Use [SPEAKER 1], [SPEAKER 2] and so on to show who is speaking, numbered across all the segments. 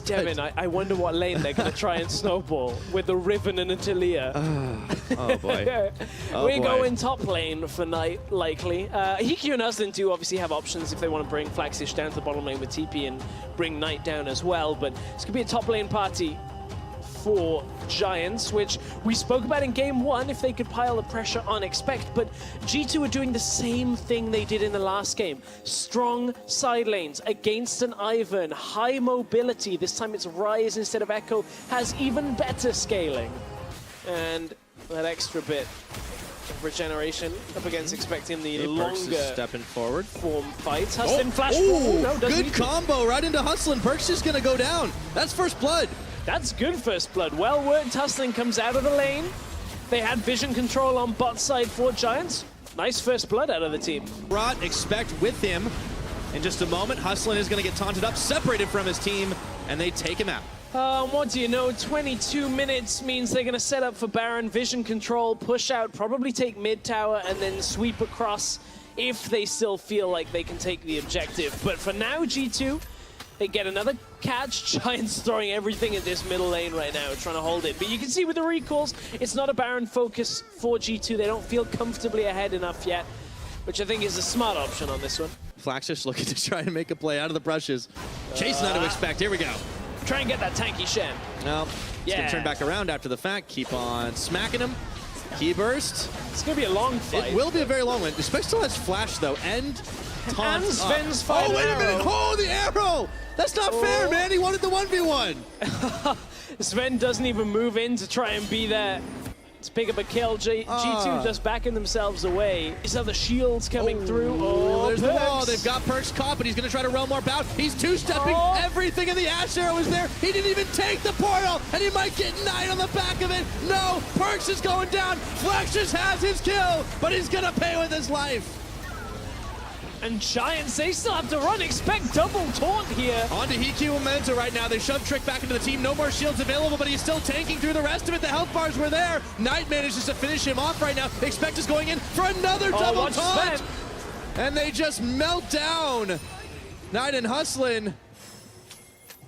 [SPEAKER 1] Devin, I wonder what lane they're going to try and snowball with the Riven and a Talia.
[SPEAKER 2] Oh boy.
[SPEAKER 1] We're going top lane for Knight, likely. Hikyu and Uslin do obviously have options if they want to bring Flaxish down to the bottom lane with TP and bring Knight down as well, but it's going to be a top lane party for Giants, which we spoke about in game one, if they could pile the pressure on Expect, but G2 are doing the same thing they did in the last game. Strong side lanes against an Ivern, high mobility, this time it's Rise instead of Echo, has even better scaling. And that extra bit of regeneration up against Expecting the longer
[SPEAKER 2] stepping forward
[SPEAKER 1] form fights. Hustlin flash
[SPEAKER 2] no, good combo right into Hustlin. Perk's just gonna go down. That's first blood.
[SPEAKER 1] That's good first blood. Well worked. Hustling comes out of the lane. They had vision control on bot side for Giants. Nice first blood out of the team.
[SPEAKER 2] Brought Expect with him. In just a moment, Hustlin is going to get taunted up, separated from his team, and they take him out.
[SPEAKER 1] What do you know? 22 minutes means they're going to set up for Baron. Vision control, push out, probably take mid tower, and then sweep across if they still feel like they can take the objective. But for now, G2, they get another catch. Giants throwing everything at this middle lane right now, trying to hold it. But you can see with the recalls, it's not a Baron focus for G2. They don't feel comfortably ahead enough yet, which I think is a smart option on this one.
[SPEAKER 2] Flaxish looking to try and make a play out of the brushes. Chasing out to Expect. Here we go.
[SPEAKER 1] Try and get that tanky Shen.
[SPEAKER 2] No, he's going to turn back around after the fact. Keep on smacking him. Key burst.
[SPEAKER 1] It's going to be a long fight.
[SPEAKER 2] It will be a very long one. Expect still has flash, though. And
[SPEAKER 1] Sven's fight.
[SPEAKER 2] Oh, wait a minute. Oh, the arrow. That's not fair, man. He wanted the 1v1.
[SPEAKER 1] Sven doesn't even move in to try and be there to pick up a kill. G2 just backing themselves away. These are the shields coming through. Oh,
[SPEAKER 2] there's the wall. They've got Perks caught, but he's going to try to roam more bout. He's two-stepping. Everything in the Ash arrow is there. He didn't even take the portal, and he might get Knight on the back of it. No, Perks is going down. Flaxish has his kill, but he's going to pay with his life.
[SPEAKER 1] And Giants, they still have to run. Expect double taunt here.
[SPEAKER 2] On to Hikyu and Menta right now. They shove Trick back into the team. No more shields available, but he's still tanking through the rest of it. The health bars were there. Knight manages to finish him off right now. Expect is going in for another double taunt.
[SPEAKER 1] Sven.
[SPEAKER 2] And they just melt down. Knight and Hustlin.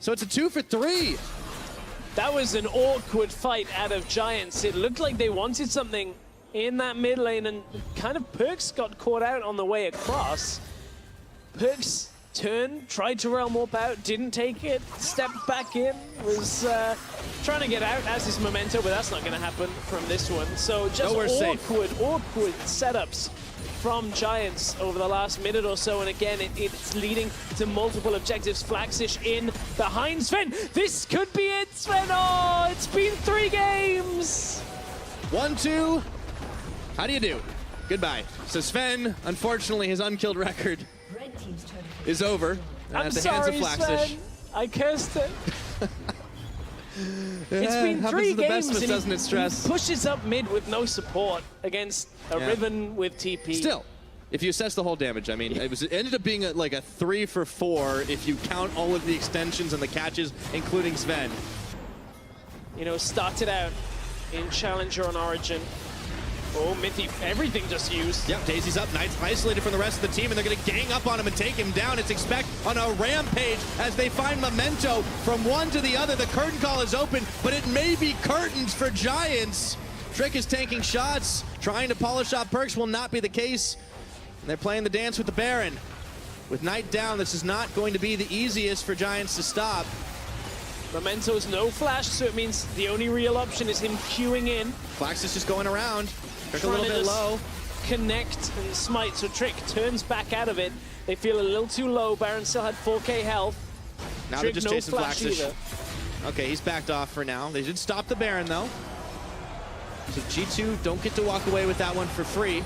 [SPEAKER 2] So it's a 2 for 3.
[SPEAKER 1] That was an awkward fight out of Giants. It looked like they wanted something in that mid lane, and kind of Perks got caught out on the way across. Perks turned, tried to realm warp out, didn't take it, stepped back in, was trying to get out as his Memento, but that's not going to happen from this one. So just awkward setups from Giants over the last minute or so, and again, it's leading to multiple objectives. Flaxish in behind Sven. This could be it, Sven. Oh, it's been 3 games.
[SPEAKER 2] 1-2. How do you do? Goodbye. So Sven, unfortunately, his unkilled record is over.
[SPEAKER 1] I'm
[SPEAKER 2] at the
[SPEAKER 1] sorry,
[SPEAKER 2] hands of Flaxish.
[SPEAKER 1] Sven. I cursed it.
[SPEAKER 2] Yeah,
[SPEAKER 1] it's been 3 games
[SPEAKER 2] and
[SPEAKER 1] and
[SPEAKER 2] he stress.
[SPEAKER 1] Pushes up mid with no support against a Riven with TP.
[SPEAKER 2] Still, if you assess the whole damage, I mean, it ended up being like a 3 for 4 if you count all of the extensions and the catches, including Sven.
[SPEAKER 1] You know, started out in Challenger on Origin. Oh, Mithy, everything just used.
[SPEAKER 2] Yep, Daisy's up. Knight's isolated from the rest of the team, and they're going to gang up on him and take him down. It's Expect on a rampage as they find Memento from one to the other. The curtain call is open, but it may be curtains for Giants. Trick is tanking shots, trying to polish off Perks will not be the case. And they're playing the dance with the Baron. With Knight down, this is not going to be the easiest for Giants to stop.
[SPEAKER 1] Memento's no flash, so it means the only real option is him queuing in.
[SPEAKER 2] Flax is just going around. Trick a little bit low.
[SPEAKER 1] Connect and smite, so Trick turns back out of it. They feel a little too low. Baron still had 4K health.
[SPEAKER 2] Now
[SPEAKER 1] Trick,
[SPEAKER 2] they're just
[SPEAKER 1] no
[SPEAKER 2] chasing Flaxish.
[SPEAKER 1] either.
[SPEAKER 2] Okay, he's backed off for now. They did stop the Baron, though. So G2 don't get to walk away with that one for free.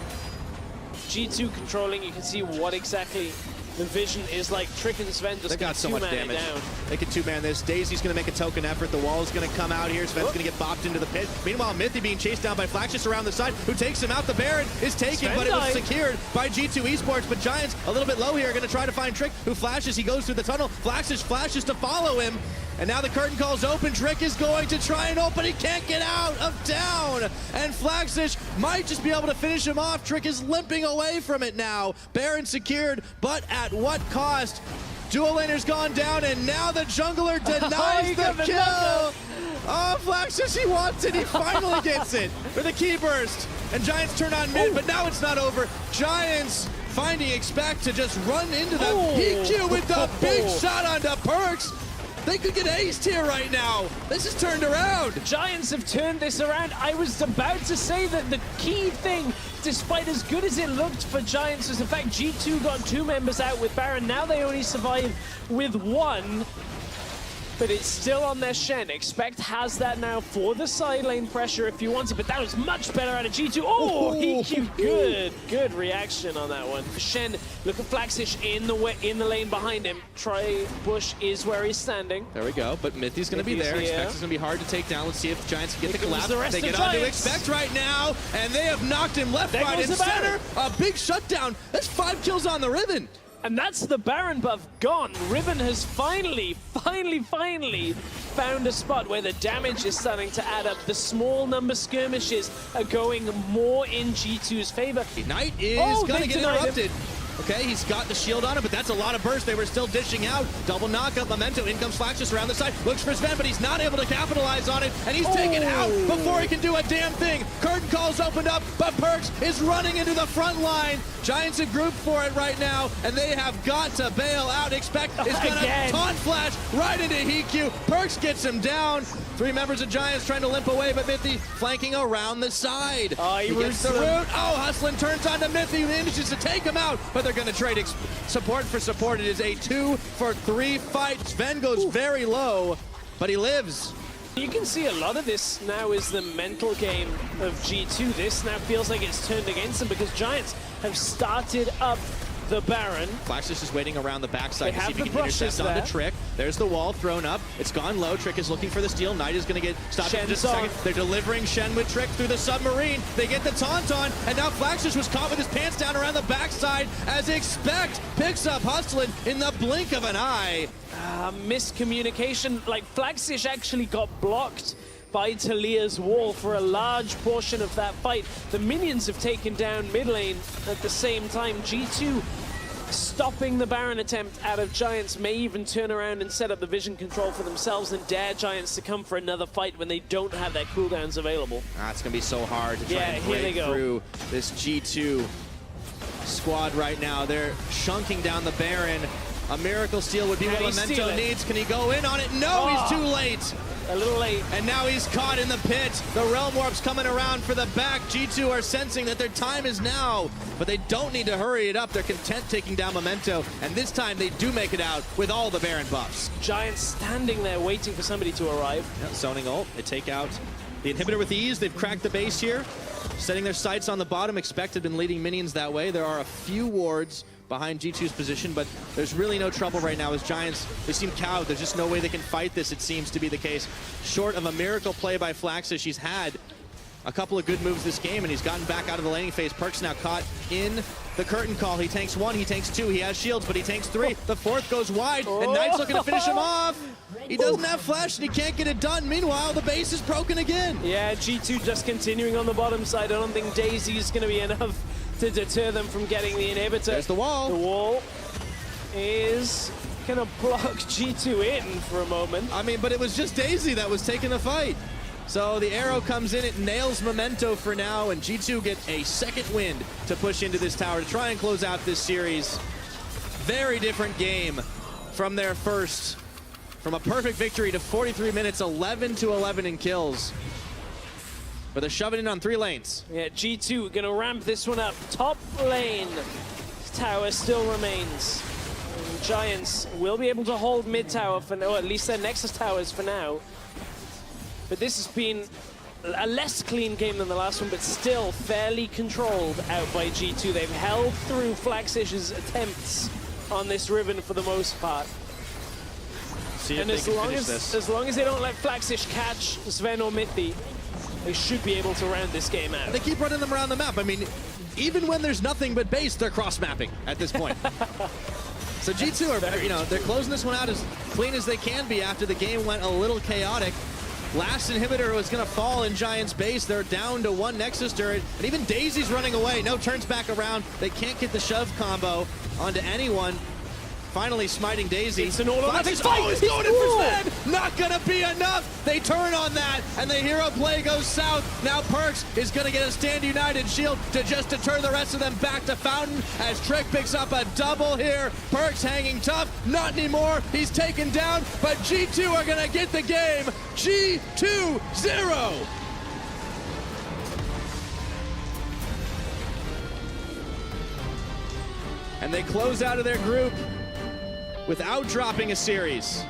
[SPEAKER 1] G2 controlling, you can see what exactly the vision is like. Trick and Sven just
[SPEAKER 2] got so much damage.
[SPEAKER 1] Down.
[SPEAKER 2] They can 2-man this. Daisy's going to make a token effort. The wall is going to come out here. Sven's going to get bopped into the pit. Meanwhile, Mithy being chased down by Flaxish around the side, who takes him out. The Baron is taken, but it was secured by G2 eSports. But Giants a little bit low here, going to try to find Trick, who flashes. He goes through the tunnel. Flaxish flashes to follow him. And now the curtain call's open. Trick is going to try and open. He can't get out of down. And Flaxish might just be able to finish him off. Trick is limping away from it now. Baron secured, but at what cost? Dual laner's gone down, and now the jungler denies the kill. Oh, Flaxus, he wants it. He finally gets it for the key burst. And Giants turn on mid, but now it's not over. Giants finding Expect to just run into them. EQ with the big shot onto Perks. They could get aced here right now. This is turned around.
[SPEAKER 1] The Giants have turned this around. I was about to say that the key thing, despite as good as it looked for Giants, was the fact G2 got 2 members out with Baron. Now they only survive with 1. But it's still on their Shen. Expect has that now for the side lane pressure if you want it, but that was much better out of G2. Oh, EQ, good reaction on that one. Shen, look at Flaxish in the lane behind him. Bush is where he's standing.
[SPEAKER 2] There we go, but Mithy's gonna be there. Expect is gonna be hard to take down. Let's see if the Giants can get the collapse.
[SPEAKER 1] They
[SPEAKER 2] get onto Expect right now, and they have knocked him left, right, and center. A big shutdown. That's 5 kills on the Riven.
[SPEAKER 1] And that's the Baron buff gone. Riven has finally found a spot where the damage is starting to add up. The small number skirmishes are going more in G2's favor.
[SPEAKER 2] Knight is gonna get interrupted. Okay, he's got the shield on him, but that's a lot of burst. They were still dishing out. Double knockup, Memento. In comes Flaxus around the side. Looks for Sven, but he's not able to capitalize on it. And he's taken out before he can do a damn thing. Curtain calls opened up, but Perks is running into the front line. Giants have grouped for it right now, and they have got to bail out. Expect is going to taunt flash right into EQ. Perks gets him down. 3 members of Giants trying to limp away, but Mithy flanking around the side.
[SPEAKER 1] He
[SPEAKER 2] gets the root. Hustlin turns on to Mithy, who manages to take him out, but they're going to trade support for support. It is a 2-for-3 fight. Sven goes very low, but he lives.
[SPEAKER 1] You can see a lot of this now is the mental game of G2. This now feels like it's turned against them because Giants have started up the Baron.
[SPEAKER 2] Flaxus is waiting around the backside to see if he can intercept on the Trick. There's the wall thrown up. It's gone low. Trick is looking for the steal. Knight is going to get stopped in just a second. They're delivering Shen with Trick through the submarine. They get the taunt on, and now Flaxus was caught with his pants down around the backside as Expect picks up Hustlin in the blink of an eye.
[SPEAKER 1] Miscommunication. Like, Flaxish actually got blocked by Talia's wall for a large portion of that fight. The minions have taken down mid lane at the same time. G2 stopping the Baron attempt out of Giants may even turn around and set up the vision control for themselves and dare Giants to come for another fight when they don't have their cooldowns available.
[SPEAKER 2] It's going to be so hard to try and break through this G2 squad right now. They're shunking down the Baron. A miracle steal would be what Memento needs. Can he go in on it? No, he's too late.
[SPEAKER 1] A little late.
[SPEAKER 2] And now he's caught in the pit. The Realm Warp's coming around for the back. G2 are sensing that their time is now, but they don't need to hurry it up. They're content taking down Memento, and this time they do make it out with all the Baron buffs.
[SPEAKER 1] Giants standing there waiting for somebody to arrive.
[SPEAKER 2] Zoning ult. They take out the inhibitor with ease. They've cracked the base here, setting their sights on the bottom. Expect had been leading minions that way. There are a few wards behind G2's position, but there's really no trouble right now as Giants, they seem cowed. There's just no way they can fight this, it seems to be the case. Short of a miracle play by Flaxus, he's had a couple of good moves this game, and he's gotten back out of the laning phase. Perk's now caught in the curtain call. He tanks 1, he tanks 2, he has shields, but he tanks 3. The 4th goes wide, and Knight's looking to finish him off. He doesn't have flash, and he can't get it done. Meanwhile, the base is broken again.
[SPEAKER 1] Yeah, G2 just continuing on the bottom side. I don't think Daisy's going to be enough to deter them from getting the inhibitor.
[SPEAKER 2] There's the wall.
[SPEAKER 1] The wall is going to block G2 in for a moment.
[SPEAKER 2] I mean, but it was just Daisy that was taking the fight. So the arrow comes in, it nails Memento for now, and G2 get a second wind to push into this tower to try and close out this series. Very different game from their first. From a perfect victory to 43 minutes, 11-11 in kills. But they're shoving in on 3 lanes.
[SPEAKER 1] Yeah, G2 gonna ramp this one up. Top lane. Tower still remains. And Giants will be able to hold mid tower for now, or at least their Nexus towers for now. But this has been a less clean game than the last one, but still fairly controlled out by G2. They've held through Flaxish's attempts on this Riven for the most part. And as long as they don't let Flaxish catch Sven or Mithy, they should be able to round this game out.
[SPEAKER 2] They keep running them around the map. I mean, even when there's nothing but base, they're cross-mapping at this point. So G2 are, they're closing this one out as clean as they can be after the game went a little chaotic. Last inhibitor was going to fall in Giants' base. They're down to 1 Nexus turret, and even Daisy's running away. No, turns back around. They can't get the shove combo onto anyone. Finally smiting Daisy.
[SPEAKER 1] It's an all-or-nothing
[SPEAKER 2] Flashes.
[SPEAKER 1] fight.
[SPEAKER 2] Oh, he's going in for Sven. Not gonna be enough. They turn on that, and the hero play goes south. Now Perkz is gonna get a Stand United shield to just deter the rest of them back to Fountain as Trick picks up a double here. Perkz hanging tough. Not anymore. He's taken down, but G2 are gonna get the game. G2-0. And they close out of their group without dropping a series.